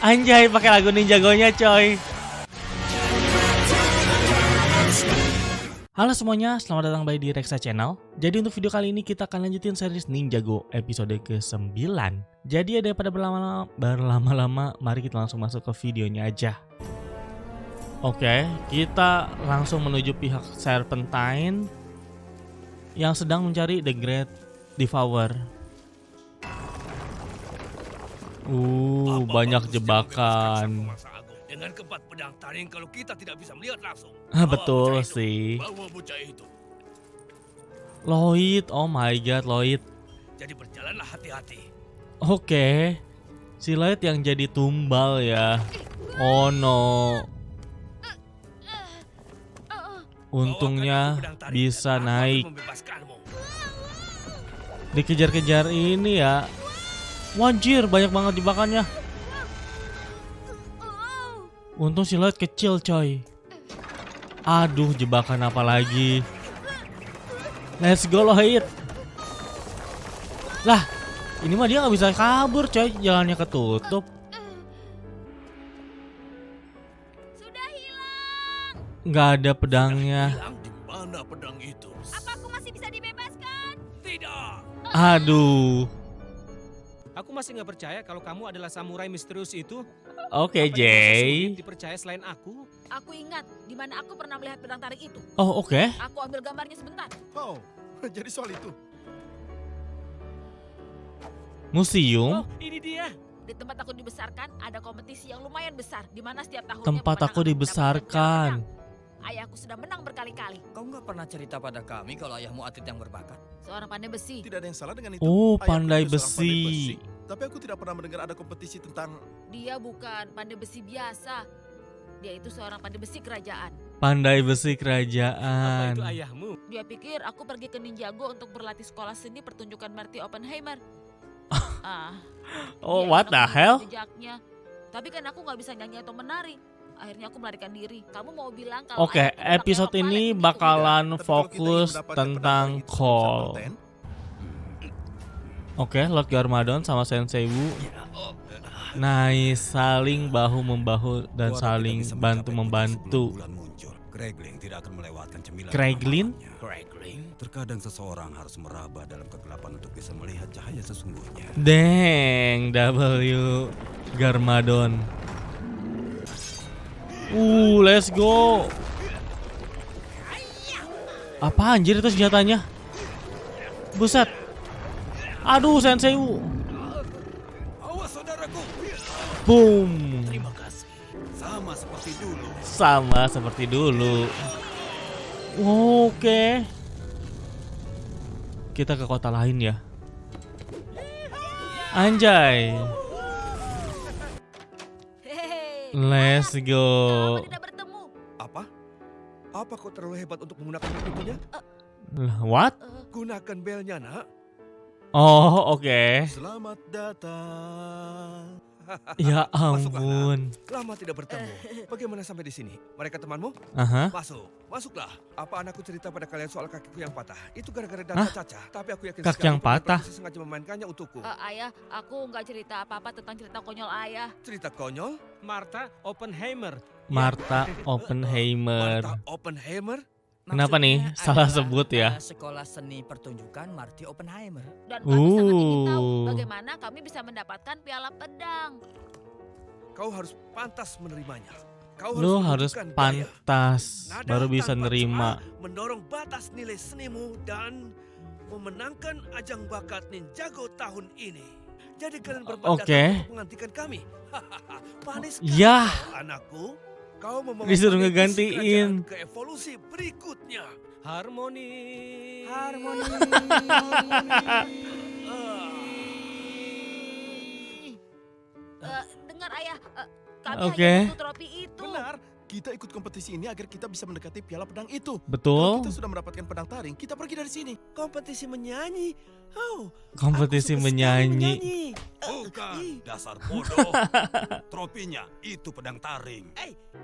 Anjay, pakai lagu Ninjagonya coy. Halo semuanya, selamat datang kembali di Reksa Channel. Jadi untuk video kali ini kita akan lanjutin series Ninjago episode ke-9. Jadi daripada berlama-lama, mari kita langsung masuk ke videonya aja. Oke, kita langsung menuju pihak Serpentine yang sedang mencari The Great Devourer. Banyak jebakan. Dengan keempat pedang taring kalau kita tidak bisa melihat langsung. Betul sih. Bawa bocah itu. Lloyd, oh my god Lloyd. Jadi berjalanlah hati-hati. Oke. Si Lloyd yang jadi tumbal ya. Oh no. Untungnya bisa naik. Dikejar-kejar ini ya. Wajir, banyak banget jebakannya. Untung si Lloyd kecil coy. Aduh, jebakan apa lagi. Let's go Lloyd. Lah, ini mah dia gak bisa kabur coy. Jalannya ketutup. Sudah hilang. Gak ada pedangnya. Hilang di mana pedang itu? Apa aku masih bisa dibebaskan? Tidak. Aduh. Aku masih nggak percaya kalau kamu adalah samurai misterius itu. Oke, Apa Jay. sulit dipercaya selain aku? Aku ingat di mana aku pernah melihat pedang tarik itu. Oh, oke. Aku ambil gambarnya sebentar. Oh, jadi soal itu. Museum. Oh, ini dia. Di tempat aku dibesarkan ada kompetisi yang lumayan besar di mana setiap tahunnya Tempat pemenang aku akan dibesarkan. mendapatkan piala pedang. Ayahku sudah menang berkali-kali. Kau nggak pernah cerita pada kami kalau ayahmu atlet yang berbakat? Seorang pandai besi. Tidak ada yang salah dengan itu. Oh, Ayahku pandai juga seorang besi. Tapi aku tidak pernah mendengar ada kompetisi tentang... Dia bukan pandai besi biasa. Dia itu seorang pandai besi kerajaan. Pandai besi Apa kerajaan. itu ayahmu? Dia pikir aku pergi ke Ninjago untuk berlatih sekolah seni pertunjukan Marty Oppenheimer. Oh, dia what the menemukan hell? jejaknya. Tapi kan aku nggak bisa nyanyi atau menari. Akhirnya aku melarikan diri. Kamu mau bilang kalau Oke, ayahku menang episode piala ini palet bakalan Tapi kalau kita ingin fokus mendapatkan tentang pedang itu sebelum Cole. Serpentine, Oke, Lord Garmadon sama Sensei Wu. Nice, saling bahu membahu dan saling bantu membantu. Craiglin tidak akan melewatkan cemilan. Craiglin? Craiglin. Terkadang seseorang harus meraba dalam kegelapan untuk bisa melihat cahaya sesungguhnya. Dang, W Garmadon. Let's go. Apa anjir itu senjatanya? Buset. Aduh, Sensei Wu. Awas saudaraku. Boom. Terima kasih. Sama seperti dulu. Sama seperti dulu. Oke. Kita ke kota lain ya. Anjay. Hehehe. Let's Ayah, go. lama tidak bertemu. Apa? Apa kau terlalu hebat untuk menggunakan pintunya? What? Gunakan belnya, nak. Oh, oke. Selamat datang. Ya Masuklah, ampun. Lama tidak bertemu. Bagaimana sampai di sini? Mereka temanmu? Aha. Masuklah. Apa anakku cerita pada kalian soal kakiku yang patah? Itu gara-gara dana Hah? caca. Tapi aku yakin Kaki sekali yang Tuan patah? Prabu sengaja memainkannya untukku. Ayah, aku nggak cerita apa-apa tentang cerita konyol ayah. Cerita konyol? Martha Oppenheimer. Martha Oppenheimer. Martha Oppenheimer? Kenapa nih? Maksudnya Salah adalah, sebut ya. Sekolah seni pertunjukan Marty Oppenheimer. Dan kami sangat ingin tahu Uh. bagaimana kami bisa mendapatkan piala pedang. Kau harus pantas menerimanya. Kau Lu harus menunjukkan gaya, pantas nada baru bisa tanpa nerima. celah, mendorong batas nilai senimu dan memenangkan ajang bakat Ninjago tahun ini. Jadi kalian berempat Oke. datang untuk menggantikan kami. Manis sekali Yah. kau, anakku. Kau membawa Disuruh kami ngegantiin. ke evolusi berikutnya. Harmoni. Dengar ayah, kami Oke. hanya butuh trofi itu. Benar, kita ikut kompetisi ini agar kita bisa mendekati piala pedang itu. Kalau Betul. kita sudah mendapatkan pedang taring, kita pergi dari sini. Kompetisi menyanyi. Oh, Kompetisi aku suka sekali menyanyi. Bukan, dasar bodoh. Tropinya itu pedang taring.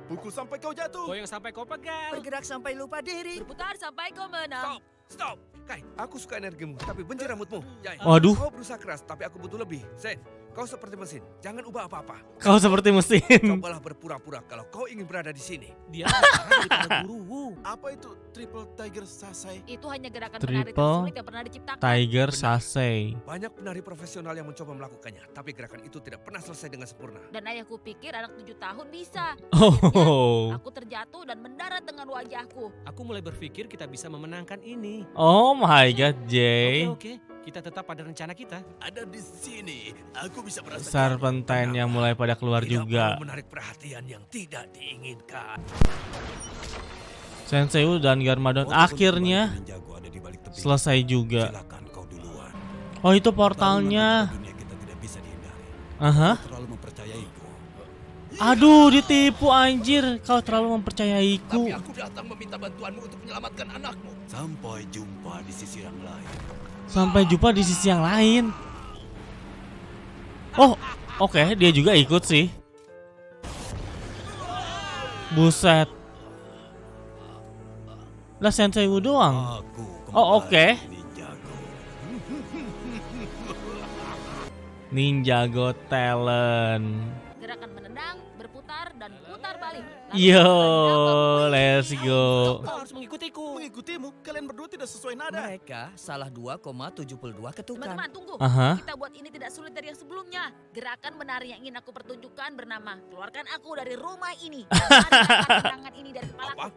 Pukul sampai kau jatuh. Kau yang sampai kau pegang. Bergerak sampai lupa diri. Berputar sampai kau menang. Stop. Kai, aku suka energimu, tapi benci rambutmu. Jai, Waduh. kau berusaha keras, tapi aku butuh lebih. Zen, Kau seperti mesin, jangan ubah apa-apa. Kau seperti mesin. Cobalah berpura-pura kalau kau ingin berada di sini. Dia lebih parah daripada guru. Apa itu Triple Tiger Sasai? Itu hanya gerakan penari Triple tersulit yang pernah diciptakan. Tiger Benar. Sasei. Banyak penari profesional yang mencoba melakukannya, tapi gerakan itu tidak pernah selesai dengan sempurna. Dan ayahku pikir anak 7 tahun bisa. Oh. Aku terjatuh dan mendarat dengan wajahku. Aku mulai berpikir kita bisa memenangkan ini. Oh my god, Jay. Oke, kita tetap pada rencana kita. Ada di sini. Aku bisa merasakan. Serpentine yang mulai pada keluar Tidak juga. mau menarik perhatian yang tidak diinginkan. Senseiu dan Garmadon Walaupun akhirnya kembali Ninjago ada di balik tebing, selesai juga. silakan kau duluan. Oh itu Pertarungan portalnya. antara dunia kita tidak bisa dihindari. Aha. Kau terlalu mempercayaiku. Aduh ditipu anjir. Kau terlalu mempercayaiku. Tapi aku datang meminta bantuanmu untuk menyelamatkan anakmu. Sampai jumpa di sisi yang lain. Sampai jumpa di sisi yang lain. Oh oke, dia juga ikut sih. Buset. Lah Senseiu doang. Aku Oh, kembali oke. Ninjago. Ninjago talent. Gerakan menendang, berputar, dan putar balik. Lalu Yo, menendang, let's go. Kau harus mengikutiku. Mengikutimu, kalian berdua tidak sesuai nada. Mereka salah 2,72 ketukan. Teman-teman tunggu, Aha. kita buat ini tidak sulit dari yang sebelumnya. Gerakan menari yang ingin aku pertunjukkan bernama keluarkan aku dari rumah ini. Dan tarik tangan ini dari kepalaku. Apa?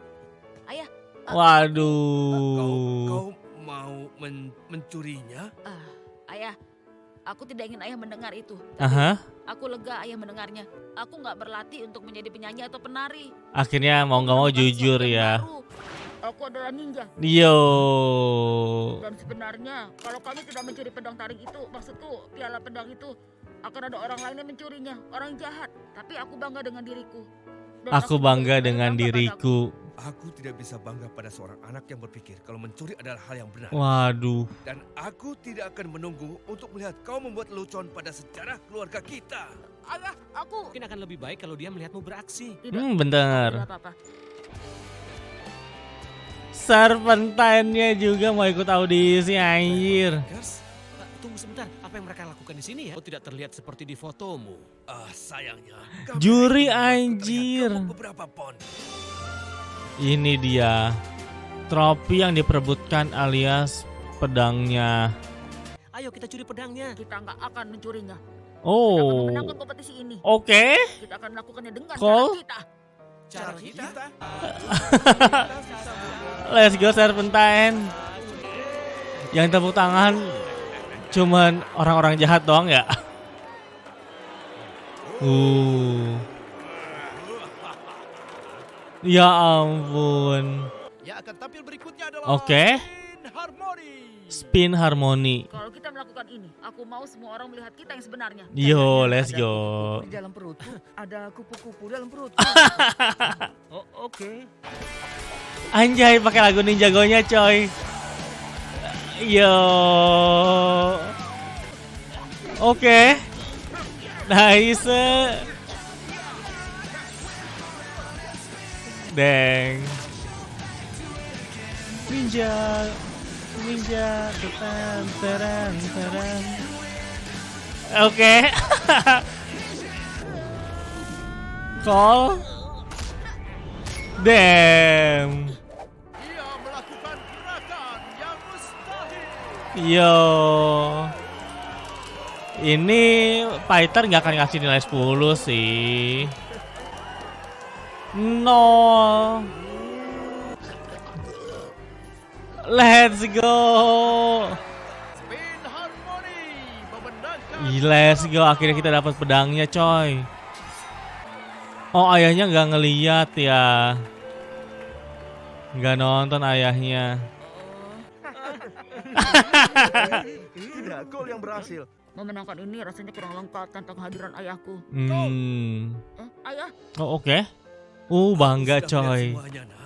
Ayah. Waduh. Kau mau mencurinya? Ayah, aku tidak ingin ayah mendengar itu. Tapi Aha. aku lega ayah mendengarnya. Aku nggak berlatih untuk menjadi penyanyi atau penari. Akhirnya mau nggak mau Bukan jujur sesuatu yang ya. baru. Aku adalah ninja. Yo. Dan sebenarnya kalau kami tidak mencuri pedang taring itu, maksudku piala pedang itu, akan ada orang lain yang mencurinya, orang jahat. Tapi aku bangga dengan diriku. Dan Aku bangga tidak dengan bangga padaku. diriku. Aku tidak bisa bangga pada seorang anak yang berpikir kalau mencuri adalah hal yang benar. Waduh. Dan aku tidak akan menunggu untuk melihat kau membuat lelucon pada sejarah keluarga kita. Ayah, aku Mungkin akan lebih baik kalau dia melihatmu beraksi. tidak. Bener. Tidak apa-apa. Serpentine-nya juga mau ikut audisi anjir. Tigers? Tunggu sebentar, apa yang mereka lakukan di sini ya? Oh, tidak terlihat seperti di fotomu. Sayangnya. Juri kamera itu anjir. terlihat kamu beberapa pon. Ini dia. Trofi yang diperebutkan alias pedangnya. Ayo kita curi pedangnya. Kita nggak akan mencurinya. Kita akan Oh. memenangkan kompetisi ini. Oke. Kita akan melakukannya dengan Call? cara kita. Cara kita? Let's go Serpentine. Yang tepuk tangan cuman orang-orang jahat doang ya. Ya ampun. Yang akan tampil berikutnya adalah Oke. Spin Harmony. Spin Harmony. Kalau kita melakukan ini, aku mau semua orang melihat kita yang sebenarnya. Yo, let's Ada go. kupu-kupu di dalam perutku. Ada kupu-kupu dalam perutku. Oh, oke. Anjay, pakai lagu Ninjagonya coy. Yo. Oke. Nice. Deng. Ninja. Ninja. Teran, teran, teran. Oke. Call. Damn. Ia melakukan gerakan yang mustahil. Yo. Ini fighter nggak akan ngasih nilai 10 sih. 0. Let's go. Spin Harmony memenangkan. Let's go. Akhirnya kita dapat pedangnya, coy. Oh, ayahnya nggak ngeliat ya. Nggak nonton ayahnya. Tidak, kau yang berhasil. Memenangkan ini rasanya kurang lengkap tanpa kehadiran ayahku. Ayah, Oh, oke. Bangga, Aku sudah melihat coy. semuanya, Nak.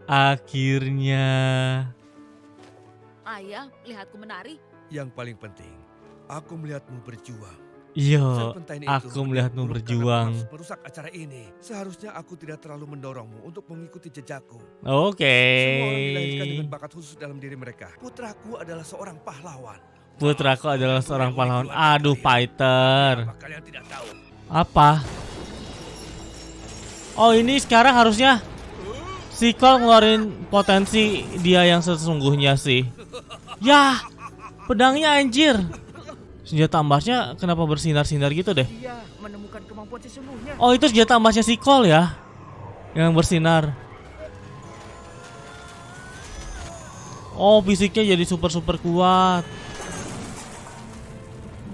Akhirnya. ayah, lihatku menari. Yang paling penting, aku melihatmu berjuang. Yo, Serpentine itu aku melihatmu buruk karena berjuang. harus merusak acara ini. Seharusnya aku tidak terlalu mendorongmu untuk mengikuti jejakku. Oke. Semua orang dilahirkan dengan bakat khusus dalam diri mereka. Putraku adalah seorang pahlawan. Putraku adalah seorang pahlawan. Aduh, fighter. Apa kalian tidak tahu? Apa? Oh, ini sekarang harusnya si Cole ngeluarin potensi dia yang sesungguhnya sih. Yah, pedangnya anjir. Senjata emasnya kenapa bersinar-sinar gitu deh? Dia menemukan kemampuan sesungguhnya. Oh, itu senjata emasnya si Cole ya, yang bersinar. Oh, fisiknya jadi super kuat.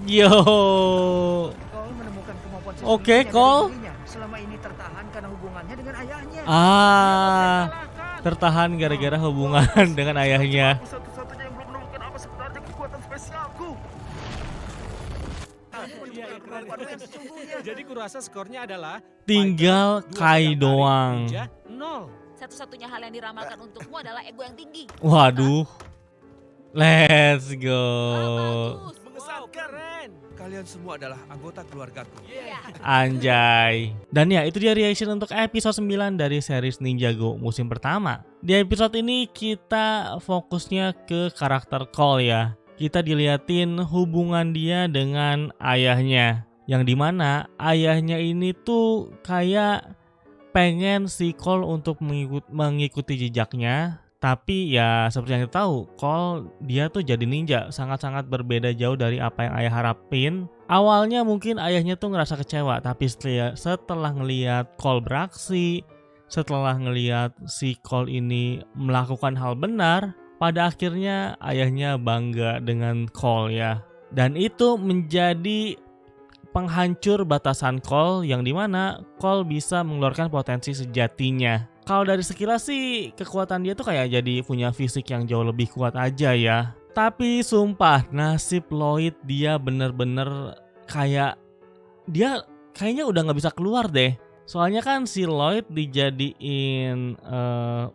Yo. Cole menemukan kemampuan Oke, sesungguhnya dari Cole. dirinya. Selama ini tertahan karena hubungannya dengan ayahnya. Tertahan gara-gara hubungan dengan ayahnya. Aku satu-satunya yang belum menemukan apa sebenarnya kekuatan spesialku. Aku menemukan kemampuan yang sesungguhnya. Jadi kurasa skornya adalah Tinggal fighter, 2 Kai pedang taring, doang. ninja, 0. Satu-satunya hal yang diramalkan untukmu adalah ego yang tinggi. Waduh. Let's go. Bagus. Wow, keren. Kalian semua adalah anggota keluargaku. Iya. Anjay. Dan ya, itu dia reaction untuk episode 9 dari series Ninjago musim pertama. Di episode ini kita fokusnya ke karakter Cole ya. Kita diliatin hubungan dia dengan ayahnya, yang dimana ayahnya ini tuh kayak pengen si Cole untuk mengikuti jejaknya. Tapi ya seperti yang kita tahu, Cole dia tuh jadi ninja sangat-sangat berbeda jauh dari apa yang ayah harapin. Awalnya mungkin ayahnya tuh ngerasa kecewa, tapi setelah ngelihat Cole beraksi, setelah ngelihat si Cole ini melakukan hal benar, pada akhirnya ayahnya bangga dengan Cole ya. Dan itu menjadi penghancur batasan Cole, yang dimana Cole bisa mengeluarkan potensi sejatinya. Kalau dari sekilas sih kekuatan dia tuh kayak jadi punya fisik yang jauh lebih kuat aja ya. Tapi sumpah nasib Lloyd dia bener-bener kayak dia kayaknya udah gak bisa keluar deh. Soalnya kan si Lloyd dijadiin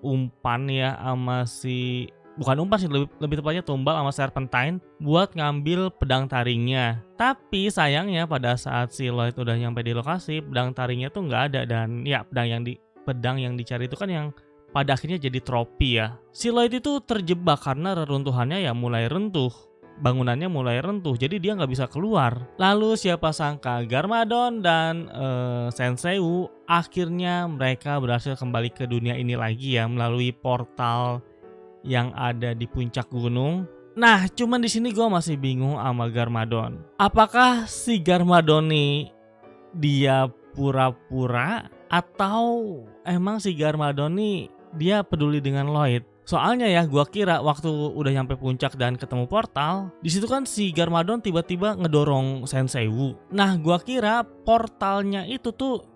umpan ya sama si... Bukan umpan sih, lebih tepatnya tumbal sama Serpentine buat ngambil pedang taringnya. Tapi sayangnya pada saat si Lloyd udah nyampe di lokasi, pedang taringnya tuh nggak ada. Dan ya pedang yang dicari itu kan yang pada akhirnya jadi trofi ya. Si Lloyd itu terjebak karena reruntuhannya ya mulai runtuh. Bangunannya mulai runtuh, jadi dia nggak bisa keluar. Lalu siapa sangka Garmadon dan Senseiwu akhirnya mereka berhasil kembali ke dunia ini lagi ya melalui portal yang ada di puncak gunung. Nah, cuman di sini gue masih bingung sama Garmadon. Apakah si Garmadon nih dia pura-pura atau emang si Garmadon nih dia peduli dengan Lloyd? Soalnya ya gue kira waktu udah nyampe puncak dan ketemu portal, di situ kan si Garmadon tiba-tiba ngedorong Senseiwu. Nah, gue kira portalnya itu tuh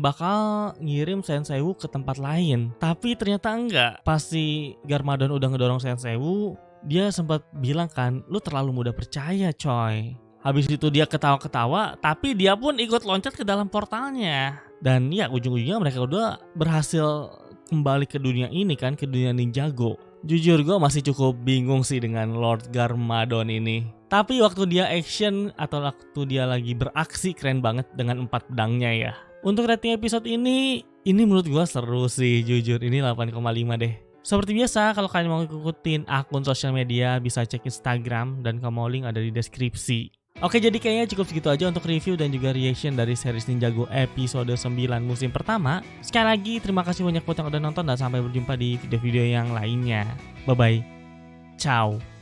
bakal ngirim Senseiwu ke tempat lain. Tapi ternyata enggak. Pas si Garmadon udah ngedorong Senseiwu, dia sempat bilang kan, lu terlalu mudah percaya coy. Habis itu dia ketawa-ketawa, tapi dia pun ikut loncat ke dalam portalnya. Dan ya ujung-ujungnya mereka udah berhasil kembali ke dunia ini kan, ke dunia Ninjago. Jujur gue masih cukup bingung sih dengan Lord Garmadon ini. Tapi waktu dia action atau waktu dia lagi beraksi keren banget dengan 4 pedangnya ya. Untuk rating episode ini menurut gue seru sih jujur. Ini 8,5 deh. Seperti biasa kalau kalian mau ikutin akun sosial media bisa cek Instagram dan Komo link ada di deskripsi. Oke, jadi kayaknya cukup segitu aja untuk review dan juga reaction dari series Ninjago episode 9 musim pertama. Sekali lagi terima kasih banyak buat yang udah nonton dan sampai berjumpa di video-video yang lainnya. Bye bye. Ciao.